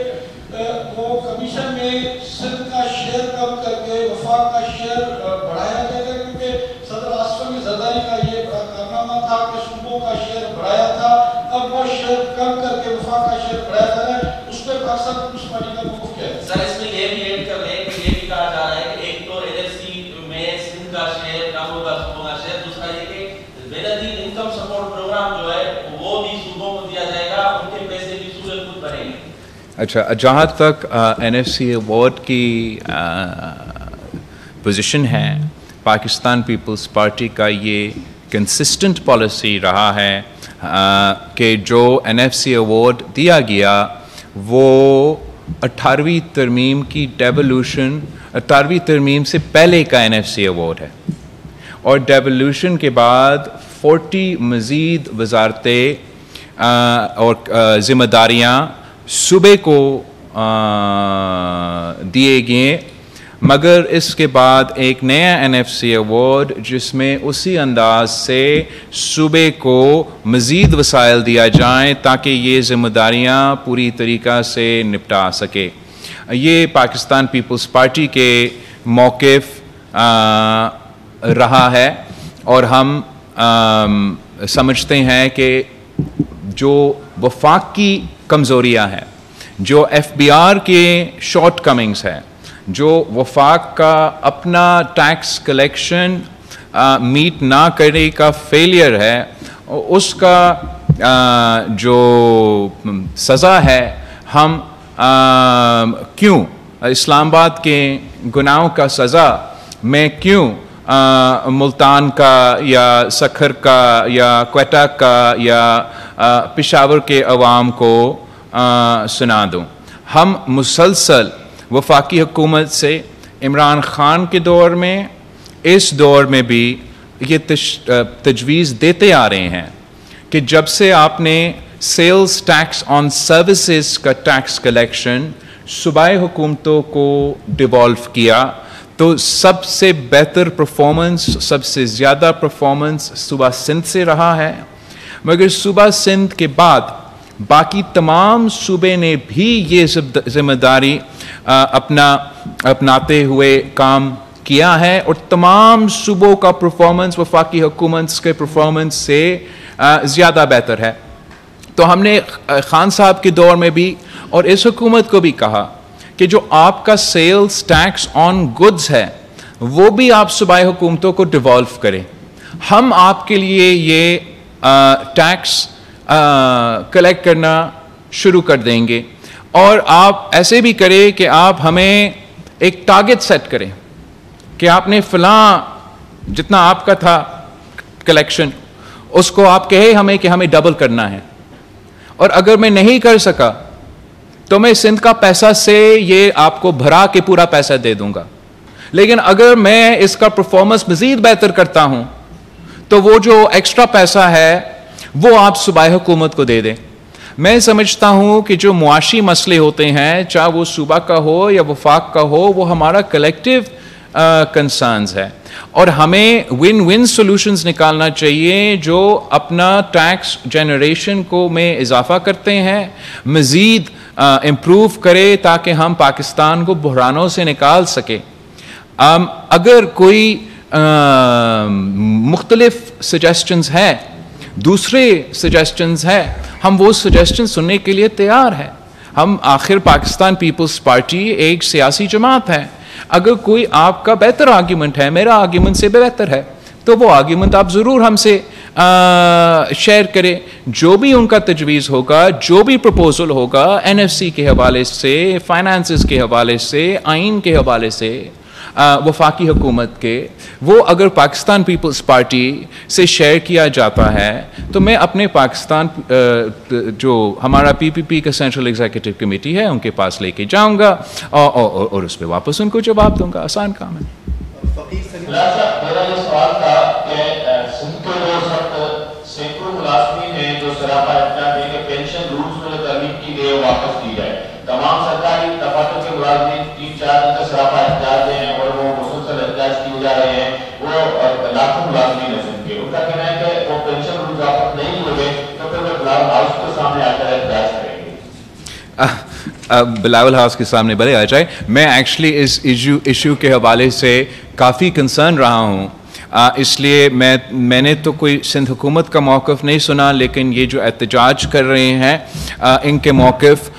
साथ साथ उस पार्टी का वो क्या है? सर इसमें ये भी ऐड कर लें कि ये भी कहा जा रहा है कि एक तो एनएफसी में सिंध का शेयर, नामों का शेयर, दूसरा ये कि बेनजीर इनकम सपोर्ट प्रोग्राम जो है वो भी सूबों को दिया जाएगा, उनके पैसे भी सूबे खुद भरेंगे। अच्छा, जहाँ तक एनएफसी अवार्ड की पोजीशन है, पाकिस्तान पीपल्स पार्टी का ये कंसिस्टेंट पॉलिसी रहा है कि जो एनएफसी अवार्ड दिया गया वो 18वीं तरमीम की डेवोल्यूशन, 18वीं तरमीम से पहले का एनएफसी अवार्ड है, और डेवोल्यूशन के बाद 40 मज़ीद वजारतें और ज़िम्मेदारियाँ सूबे को दिए गए, मगर इसके बाद एक नया एनएफसी अवार्ड जिसमें उसी अंदाज से सूबे को मज़ीद वसाइल दिया जाए ताकि ये ज़िम्मेदारियाँ पूरी तरीक़ा से निपटा सके। ये पाकिस्तान पीपल्स पार्टी के मौक़िफ़ रहा है, और हम समझते हैं कि जो वफाक की कमज़ोरियाँ हैं, जो एफबीआर के शॉर्ट कमिंग्स हैं, जो वफाक का अपना टैक्स कलेक्शन मीट ना करने का फेलियर है, उसका जो सज़ा है, हम क्यों इस्लामाबाद के गुनाहों का सज़ा में क्यों मुल्तान का या सखर का या क्वेटा का या पेशावर के अवाम को सुना दूँ। हम मुसलसल वफाकी हुकूमत से इमरान ख़ान के दौर में, इस दौर में भी ये तजवीज़ देते आ रहे हैं कि जब से आपने सेल्स टैक्स ऑन सर्विसेज का टैक्स कलेक्शन सूबाई हुकूमतों को डिवॉल्व किया, तो सबसे बेहतर परफॉर्मेंस, सबसे ज़्यादा परफॉर्मेंस सूबा सिंध से रहा है। मगर सूबा सिंध के बाद बाकी तमाम सूबे ने भी ये जिम्मेदारी अपनाते हुए काम किया है, और तमाम सूबों का परफॉर्मेंस वफाकी हुकूमत के परफॉर्मेंस से ज़्यादा बेहतर है। तो हमने खान साहब के दौर में भी और इस हुकूमत को भी कहा कि जो आपका सेल्स टैक्स ऑन गुड्स है वो भी आप सूबाई हुकूमतों को डिवॉल्व करें। हम आपके लिए ये टैक्स कलेक्ट करना शुरू कर देंगे, और आप ऐसे भी करें कि आप हमें एक टारगेट सेट करें कि आपने फ़लाँ जितना आपका था कलेक्शन, उसको आप कहे हमें कि हमें डबल करना है, और अगर मैं नहीं कर सका तो मैं सिंध का पैसा से ये आपको भरा के पूरा पैसा दे दूंगा, लेकिन अगर मैं इसका परफॉर्मेंस मज़ीद बेहतर करता हूं तो वो जो एक्स्ट्रा पैसा है वो आप सूबाई हुकूमत को दे दें। मैं समझता हूं कि जो मुआशी मसले होते हैं, चाहे वो सूबा का हो या वफाक का हो, वो हमारा कलेक्टिव कंसर्न्स है, और हमें विन विन सॉल्यूशंस निकालना चाहिए जो अपना टैक्स जनरेशन को में इजाफा करते हैं, मज़ीद इम्प्रूव करे ताकि हम पाकिस्तान को बहरानों से निकाल सके। अगर कोई मुख्तलिफ सजेशंस है, दूसरे सजेशंस है, हम वो सजेशन सुनने के लिए तैयार हैं। हम आखिर पाकिस्तान पीपल्स पार्टी एक सियासी जमात है। अगर कोई आपका बेहतर आर्ग्यूमेंट है, मेरा आर्ग्यूमेंट से बेहतर है, तो वो आर्ग्यूमेंट आप ज़रूर हमसे शेयर करें। जो भी उनका तजवीज़ होगा, जो भी प्रपोजल होगा, एनएफसी के हवाले से, फाइनेंसेस के हवाले से, आइन के हवाले से, वफाकी हुकूमत के, वो अगर पाकिस्तान पीपल्स पार्टी से शेयर किया जाता है तो मैं अपने पाकिस्तान जो हमारा पीपीपी का सेंट्रल एग्जीक्यूटिव कमेटी है उनके पास लेके जाऊंगा और उस पर वापस उनको जवाब दूंगा। आसान काम है। मेरा ये सवाल था कि सिंध के जो सैकड़ों मुलाजमीन हैं जो सराफा इख्तियार देके पेंशन रूल्स में तरमीम की गई वापस दी जाए। तमाम सरकारी दफातर के मुलाजमीन 3-4 दिन का सराफा इख्तियार दें और वो मुसलसल एहतजाज किए जा रहे हैं। वो लाखों मुलाजमीन हैं सिंध के, उनका कहना है कि वो पेंशन रूल्स वापस नहीं हुए तो फिर वो बिलावल हाउस के सामने आकर एहतजाज करेंगे। बिलावल हाउस के सामने भले आ जाए। मैं एक्चुअली इस इशू के हवाले से काफ़ी कंसर्न रहा हूँ इसलिए मैंने तो कोई सिंध हुकूमत का मौक़िफ़ नहीं सुना, लेकिन ये जो एहतजाज कर रहे हैं इनके मौक़िफ़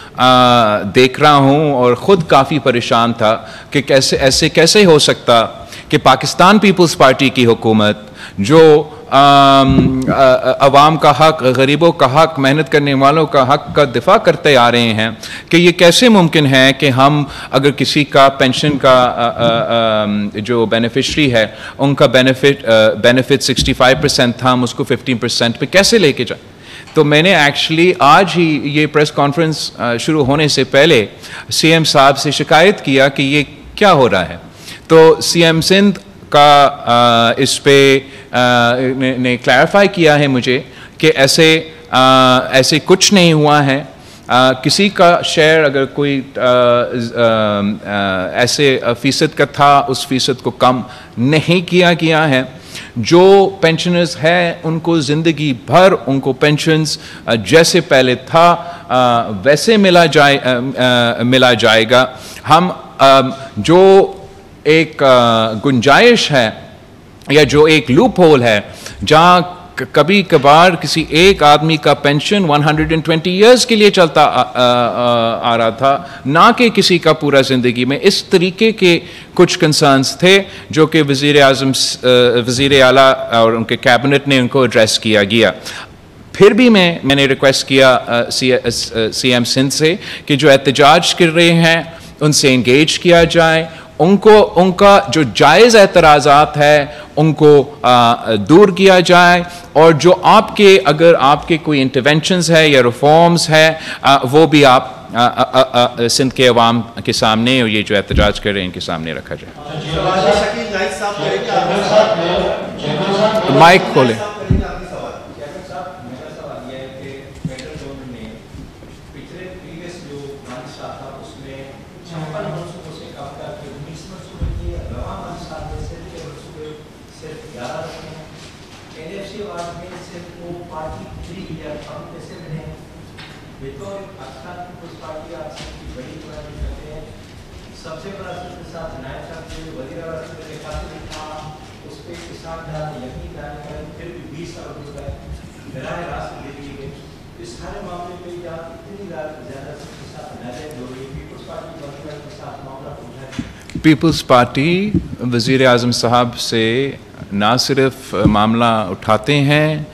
देख रहा हूँ और ख़ुद काफ़ी परेशान था कि कैसे हो सकता कि पाकिस्तान पीपल्स पार्टी की हुकूमत जो अवाम का हक, गरीबों का हक, मेहनत करने वालों का हक का दिफा करते आ रहे हैं, कि ये कैसे मुमकिन है कि हम अगर किसी का पेंशन का जो बेनिफिशरी है उनका बेनिफिट 65% था, हम उसको 15% पे कैसे लेके जाए। तो मैंने एक्चुअली आज ही ये प्रेस कॉन्फ्रेंस शुरू होने से पहले CM साहब से शिकायत किया कि ये क्या हो रहा है। तो CM सिंध का इस पे ने क्लैरिफाई किया है मुझे कि ऐसे कुछ नहीं हुआ है। किसी का शेयर अगर कोई ऐसे फीसद का था, उस फीसद को कम नहीं किया गया है। जो पेंशनर्स हैं उनको ज़िंदगी भर उनको पेंशन्स जैसे पहले था वैसे मिला जाएगा। हम जो एक गुंजाइश है या जो एक लूप होल है जहाँ कभी कभार किसी एक आदमी का पेंशन 120 इयर्स के लिए चलता आ रहा था, ना कि किसी का पूरा ज़िंदगी में, इस तरीके के कुछ कंसर्न्स थे जो कि वज़ीर आला और उनके कैबिनेट ने उनको एड्रेस किया गया। फिर भी मैंने रिक्वेस्ट किया CM सिंध से कि जो एहतजाज कर रहे हैं उनसे इंगेज किया जाए, उनका जो जायज़ एतराज़ात है उनको दूर किया जाए, और जो अगर आपके कोई इंटरवेंशंस है या रिफॉर्म्स है वो भी आप सिंध के अवाम के सामने और ये जो एहतजाज कर रहे हैं इनके सामने रखा जाए। माइक खोलें। पीपल्स पार्टी वज़ीर आज़म साहब से ना सिर्फ मामला उठाते हैं,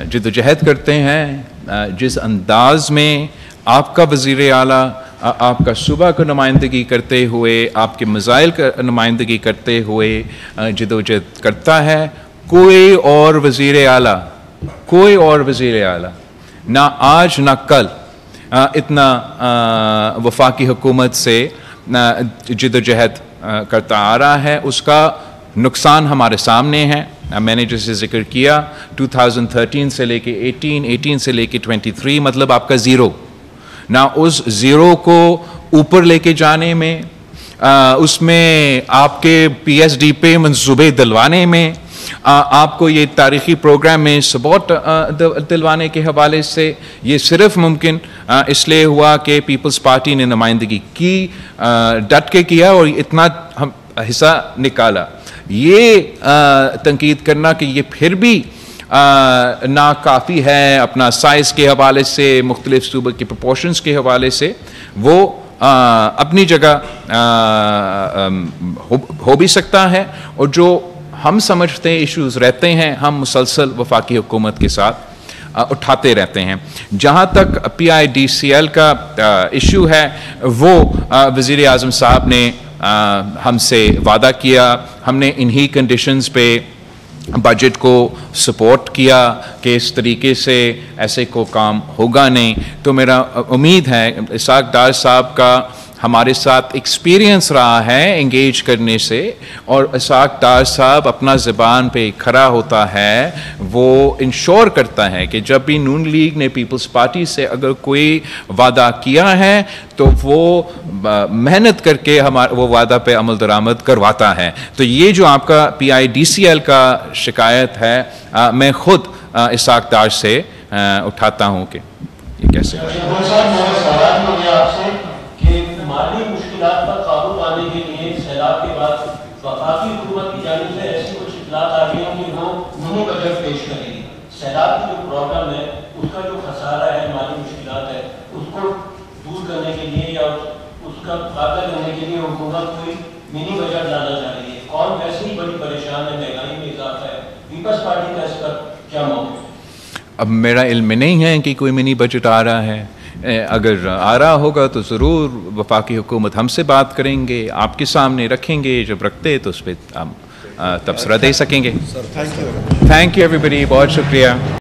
जिद्दोजहद करते हैं। जिस अंदाज में आपका वज़ीर आला आपका सूबा को नुमाइंदगी करते हुए, आपके मसाइल का नुमाइंदगी करते हुए जिद्दोजहद करता है, कोई और वज़ीर आला ना आज ना कल इतना वफाकी हुकूमत से जिद्दोजहद करता आ रहा है। उसका नुकसान हमारे सामने है। मैंने जैसे जिक्र किया 2013 से लेके 18 से लेके 23, मतलब आपका ज़ीरो ना, उस ज़ीरो को ऊपर लेके जाने में, उसमें आपके PSD पे मंसूबे दिलवाने में, आपको ये तारीख़ी प्रोग्राम में सपोर्ट दिलवाने के हवाले से ये सिर्फ मुमकिन इसलिए हुआ कि पीपल्स पार्टी ने नुमाइंदगी की, डट के किया और इतना हम हिस्सा निकाला। ये तंकीद करना कि ये फिर भी ना काफ़ी है अपना साइज़ के हवाले से, मुख्तलिफ सूबे के प्रोपोर्शंस के हवाले से, वो अपनी जगह हो भी सकता है। और जो हम समझते हैं इश्यूज़ रहते हैं, हम मुसलसल वफाकी हुकूमत के साथ उठाते रहते हैं। जहाँ तक PIDCL का इशू है, वो वज़ीर आज़म साहब ने हमसे वादा किया, हमने इन्हीं कंडीशंस पे बजट को सपोर्ट किया कि इस तरीके से ऐसे को काम होगा नहीं। तो मेरा उम्मीद है इसाक डार साहब का हमारे साथ एक्सपीरियंस रहा है एंगेज करने से, और इसाक डार साहब अपना ज़बान पे खड़ा होता है, वो इंश्योर करता है कि जब भी नून लीग ने पीपल्स पार्टी से अगर कोई वादा किया है तो वो मेहनत करके वो वादा पे अमल दरामद करवाता है। तो ये जो आपका PIDCL का शिकायत है, मैं ख़ुद इसाक डार से उठाता हूँ कि ये कैसे माली मुश्किलात पर काबू पाने के लिए सैलाब के बाद वफाकी हुकूमत की जानिब से ऐसी कुछ इत्तलात आ पेश करेगी। सैलाब की जो प्रॉब्लम है, उसका जो खसारा है, माली मुश्किलात है, उसको दूर करने के लिए या उसका मुकाबला करने के लिए हुकूमत कोई मिनी बजट लाना चाह रही है। कौन वैसे ही बड़ी परेशान है, महंगाई में इजाफा है, पीपल्स पार्टी का इस पर क्या मौक़िफ़ है? अब मेरा इल्म नहीं है कि कोई मिनी बजट आ रहा है। अगर आ रहा होगा तो ज़रूर वफाकी हुकूमत हमसे बात करेंगे, आपके सामने रखेंगे, जब रखते तो उस पर हम तबसरा दे सकेंगे। थैंक यू एवरीबडी, बहुत शुक्रिया।